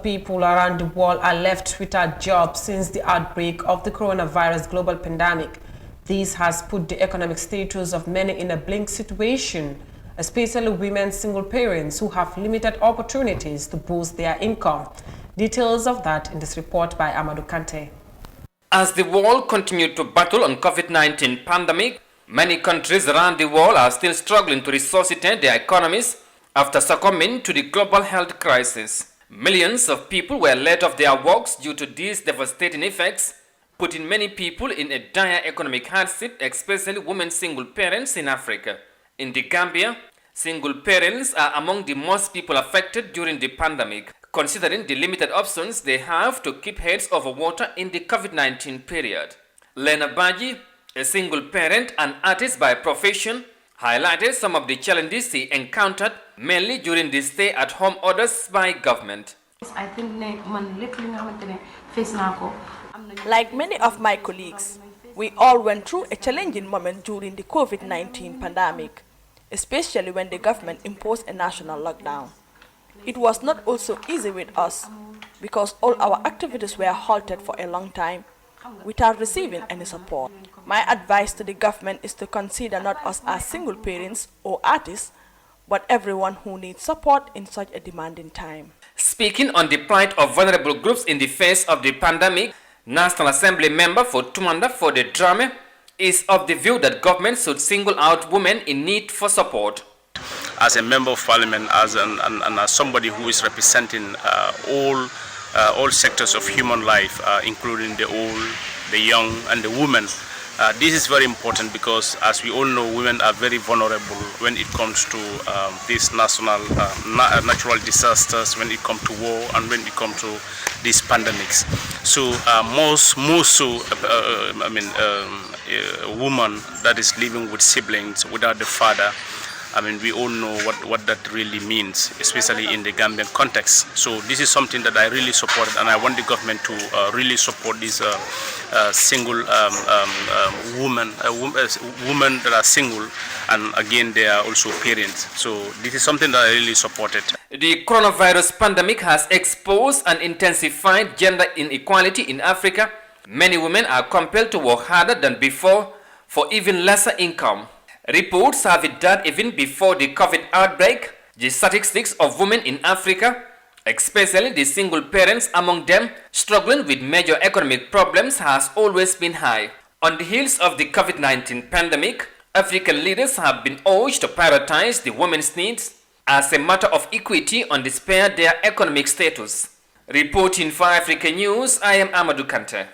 People around the world are left without jobs since the outbreak of the coronavirus global pandemic. This has put the economic status of many in a bleak situation, especially women single parents who have limited opportunities to boost their income. Details of that in this report by Amadou Kante. As the world continued to battle on COVID-19 pandemic, many countries around the world are still struggling to resuscitate their economies after succumbing to the global health crisis. Millions of people were laid off their works due to these devastating effects, putting many people in a dire economic hardship, especially women single parents in Africa. In the Gambia, single parents are among the most people affected during the pandemic, considering the limited options they have to keep heads over water in the COVID-19 period. Lena Baji, a single parent and artist by profession, highlighted some of the challenges he encountered mainly during the stay-at-home orders by government. Like many of my colleagues, we all went through a challenging moment during the COVID-19 pandemic, especially when the government imposed a national lockdown. It was not also easy with us because all our activities were halted for a long time without receiving any support. My advice to the government is to consider not us as single parents or artists, but everyone who needs support in such a demanding time. Speaking on the plight of vulnerable groups in the face of the pandemic, National Assembly member for Tumanda for the Drame is of the view that government should single out women in need for support. As a member of parliament, as somebody who is representing all sectors of human life, including the old, the young, and the women. This is very important because, as we all know, women are very vulnerable when it comes to these natural disasters, when it comes to war, and when it comes to these pandemics. So, more so, a woman that is living with siblings without the father. We all know what that really means, especially in the Gambian context. So this is something that I really support, and I want the government to really support these single women that are single, and again they are also parents. So this is something that I really supported. The coronavirus pandemic has exposed and intensified gender inequality in Africa. Many women are compelled to work harder than before for even lesser income. Reports have it that even before the COVID outbreak, the statistics of women in Africa, especially the single parents among them, struggling with major economic problems has always been high. On the heels of the COVID-19 pandemic, African leaders have been urged to prioritize the women's needs as a matter of equity on the spare their economic status. Reporting for Africa News, I am Amadou Kante.